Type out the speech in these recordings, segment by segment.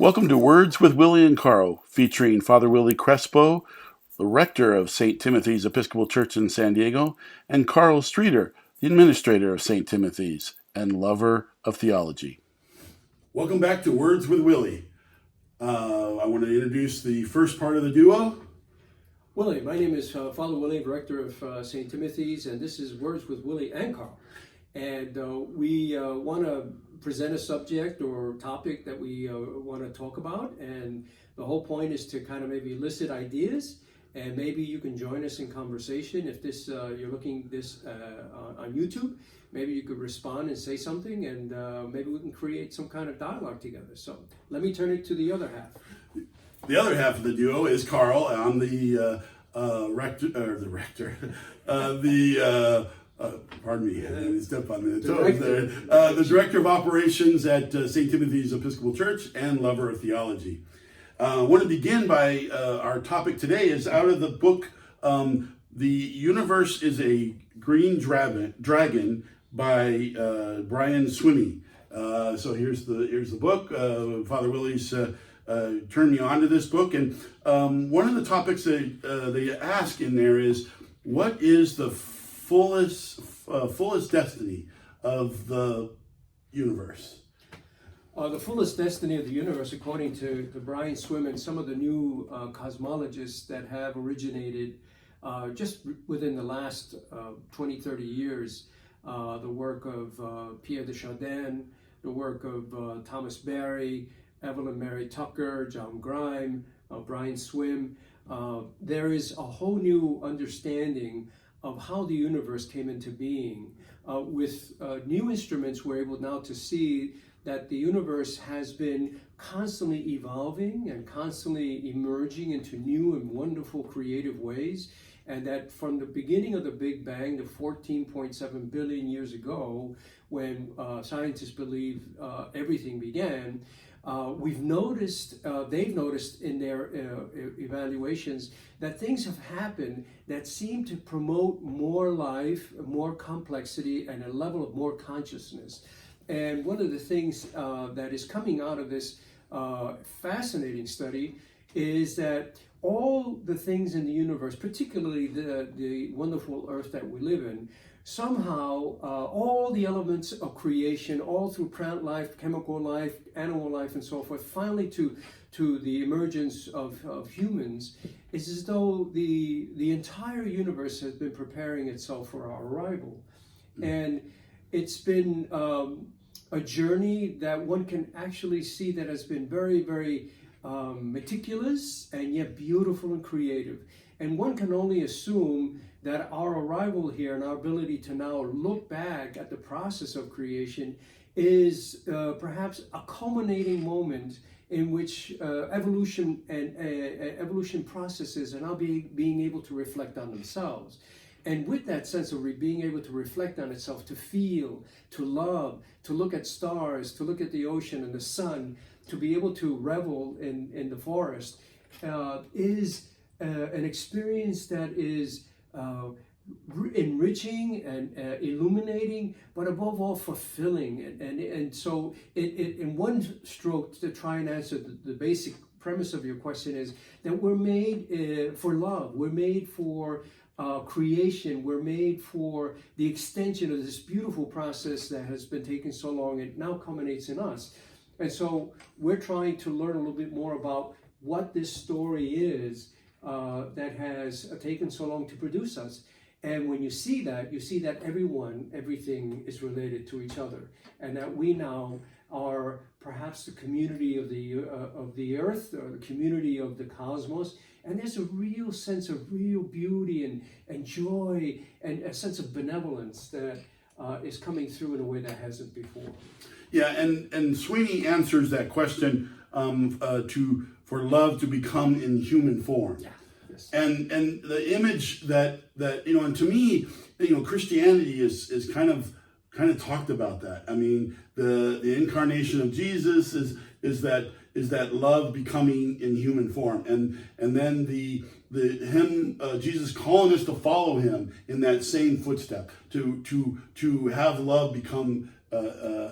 Welcome to Words with Willy and Karl, featuring Father Willy Crespo, the rector of St. Timothy's Episcopal Church in San Diego, and Karl Streeter, the administrator of St. Timothy's and lover of theology. Welcome back to Words with Willy. I want to introduce the first part of the duo. Willy, my name is Father Willy, director of St. Timothy's, and this is Words with Willy and Karl. And we want to present a subject or topic that we want to talk about, and the whole point is to kind of maybe elicit ideas, and maybe you can join us in conversation. If this you're looking this on YouTube, maybe you could respond and say something, and maybe we can create some kind of dialogue together. So let me turn it to the other half. The other half of the duo is Karl. I'm the pardon me, I stepped on the toes there. The director of operations at St. Timothy's Episcopal Church and lover of theology. I want to begin by our topic today is out of the book, The Universe is a Green Dragon by Brian Swimme. So here's the book. Father Willy's turned me on to this book, and one of the topics that they ask in there is, what is the fullest destiny of the universe? The fullest destiny of the universe, according to Brian Swimme and some of the new cosmologists that have originated just within the last 20, 30 years, the work of Pierre de Chardin, the work of Thomas Berry, Evelyn Mary Tucker, John Grime, Brian Swimme, there is a whole new understanding of how the universe came into being. With new instruments, we're able now to see that the universe has been constantly evolving and constantly emerging into new and wonderful creative ways, and that from the beginning of the Big Bang, the 14.7 billion years ago, when scientists believe everything began, they've noticed in their evaluations that things have happened that seem to promote more life, more complexity, and a level of more consciousness. And one of the things that is coming out of this fascinating study is that all the things in the universe, particularly the wonderful earth that we live in, somehow all the elements of creation, all through plant life, chemical life, animal life, and so forth, finally to the emergence of humans, is as though the entire universe has been preparing itself for our arrival. And it's been a journey that one can actually see that has been very, very meticulous and yet beautiful and creative. And one can only assume that our arrival here and our ability to now look back at the process of creation is perhaps a culminating moment in which evolution and evolution processes are now being able to reflect on themselves. And with that sense of being able to reflect on itself, to feel, to love, to look at stars, to look at the ocean and the sun, to be able to revel in the forest, is an experience that is enriching and illuminating, but above all fulfilling. And so in one stroke, to try and answer the basic premise of your question, is that we're made for love. We're made for creation. We're made for the extension of this beautiful process that has been taking so long. It now culminates in us. And so we're trying to learn a little bit more about what this story is that has taken so long to produce us. And when you see that everything is related to each other, and that we now are perhaps the community of the earth, or the community of the cosmos. And there's a real sense of real beauty and joy and a sense of benevolence that is coming through in a way that hasn't before. Yeah, and Swimme answers that question for love to become in human form. Yeah. Yes. And the image that and to me, Christianity is kind of talked about that. I mean, the incarnation of Jesus is that love becoming in human form, and then Jesus calling us to follow him in that same footstep, to have love become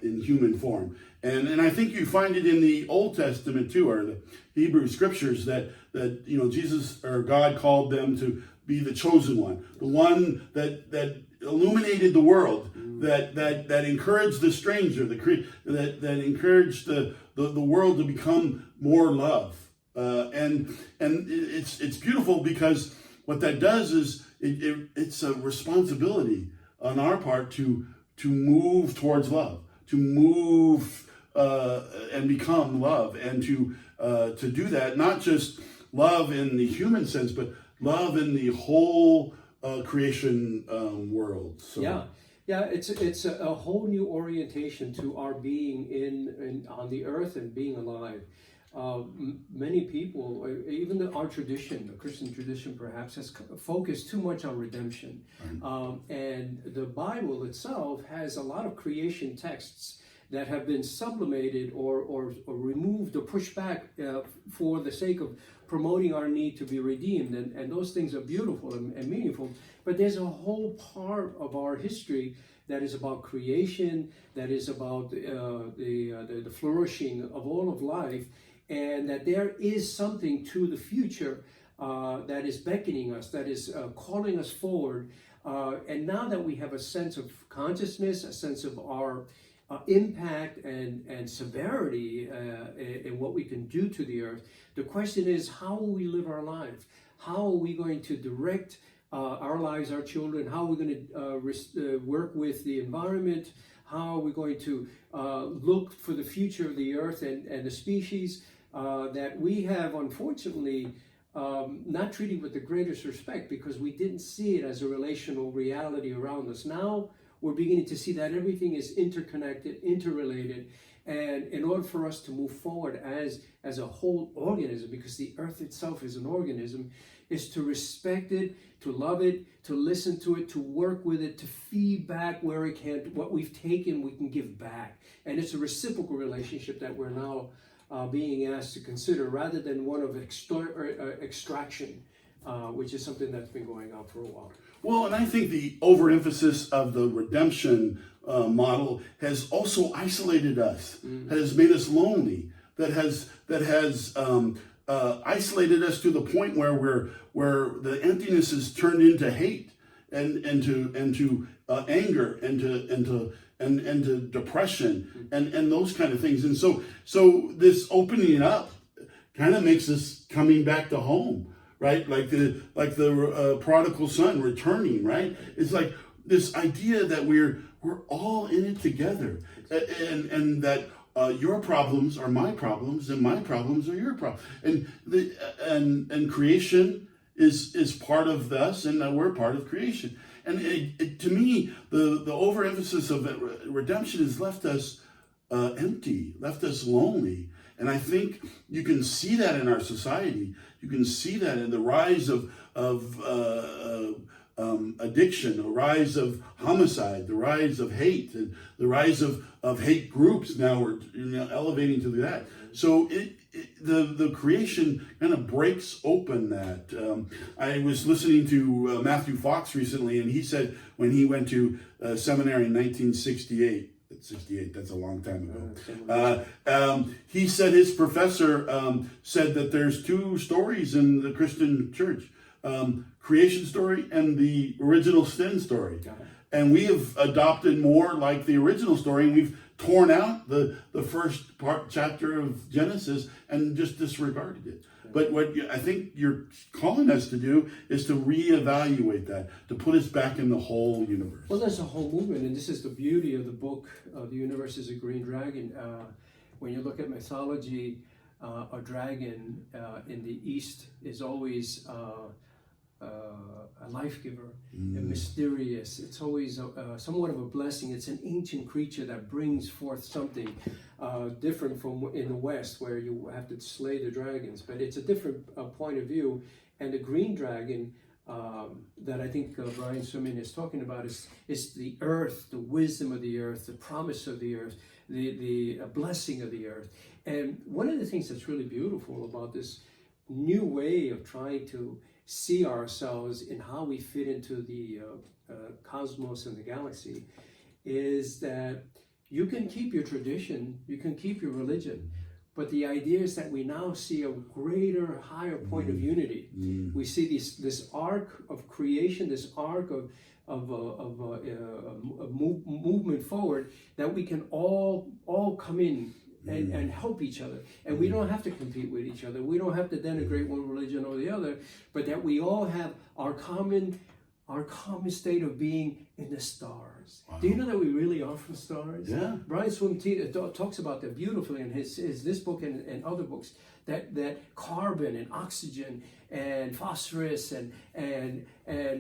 in human form. And I think you find it in the Old Testament too, or the Hebrew scriptures, that Jesus or God called them to be the chosen one, the one that illuminated the world, that encouraged the stranger, that encouraged the world to become more love. And it's beautiful, because what that does is it's a responsibility on our part to move towards love, to move and become love, and to do that, not just love in the human sense, but love in the whole creation world. So. Yeah, it's a whole new orientation to our being in on the earth and being alive. Many people, even our tradition, the Christian tradition perhaps, has focused too much on redemption. Right. And the Bible itself has a lot of creation texts that have been sublimated or removed or pushed back for the sake of promoting our need to be redeemed. And those things are beautiful and meaningful. But there's a whole part of our history that is about creation, that is about the flourishing of all of life, and that there is something to the future that is beckoning us, that is calling us forward. And now that we have a sense of consciousness, a sense of our impact and severity in what we can do to the earth, the question is, how will we live our lives? How are we going to direct our lives, our children? How are we going to work with the environment? How are we going to look for the future of the earth and the species that we have, unfortunately, not treated with the greatest respect, because we didn't see it as a relational reality around us. Now we're beginning to see that everything is interconnected, interrelated, and in order for us to move forward as a whole organism, because the earth itself is an organism, is to respect it, to love it, to listen to it, to work with it, to feed back where it can. What we've taken, we can give back. And it's a reciprocal relationship that we're now being asked to consider, rather than one of extraction, which is something that's been going on for a while. Well, and I think the overemphasis of the redemption model has also isolated us, has made us lonely, that has isolated us to the point where the emptiness is turned into hate and to anger and to depression and those kind of things. And so this opening up kind of makes us coming back to home, right? Like the prodigal son returning, right? It's like this idea that we're all in it together, and that your problems are my problems, and my problems are your problems, and creation is part of us, and we're part of creation. And to me, the overemphasis of redemption has left us empty, left us lonely. And I think you can see that in our society. You can see that in the rise of addiction, the rise of homicide, the rise of hate, and the rise of hate groups. Now we're elevating to that. So the creation kind of breaks open that. I was listening to Matthew Fox recently, and he said when he went to seminary in 1968, 68, that's a long time ago. He said his professor said that there's two stories in the Christian church, creation story and the original sin story. And we have adopted more like the original story, and we've torn out the first chapter of Genesis and just disregarded it. But what I think you're calling us to do is to reevaluate that, to put us back in the whole universe. Well, there's a whole movement, and this is the beauty of the book, The Universe is a Green Dragon. When you look at mythology, a dragon in the East is always a life giver, and mysterious. It's always somewhat of a blessing. It's an ancient creature that brings forth something different from in the West, where you have to slay the dragons. But it's a different point of view. And the green dragon that I think Brian Swimme is talking about is the earth, the wisdom of the earth, the promise of the earth, the blessing of the earth. And one of the things that's really beautiful about this new way of trying to see ourselves in how we fit into the cosmos and the galaxy is that You can keep your tradition, you can keep your religion, but the idea is that we now see a greater, higher point of unity. We see this arc of creation, this arc of movement forward, that we can all come in and help each other. And we don't have to compete with each other. We don't have to denigrate one religion or the other, but that we all have our common state of being in the stars. Wow. Do you know that we really are from stars? Yeah. Brian Swimme talks about that beautifully in this book and other books, that carbon and oxygen and phosphorus and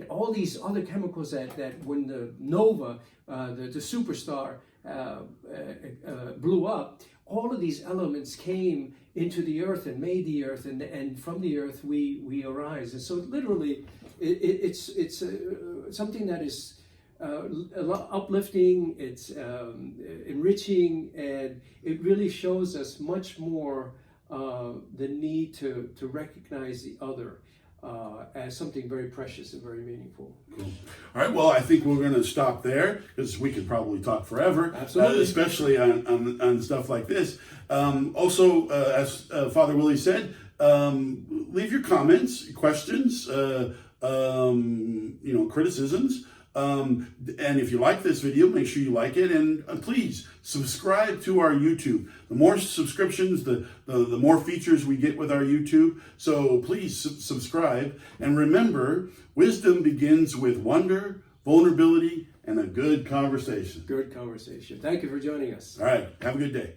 all these other chemicals that when the nova, the superstar, blew up, all of these elements came into the earth and made the earth, and from the earth we arise. And so literally, it's something that is a lot uplifting. It's enriching, and it really shows us much more the need to recognize the other as something very precious and very meaningful. Cool. All right, well, I think we're going to stop there, because we could probably talk forever. Absolutely. Especially on stuff like this. Also, as Father Willy said, leave your comments, questions, criticisms. And if you like this video, make sure you like it, and please subscribe to our YouTube. The more subscriptions, the more features we get with our YouTube. So please subscribe, and remember, wisdom begins with wonder, vulnerability, and a good conversation. Good conversation. Thank you for joining us. All right, have a good day.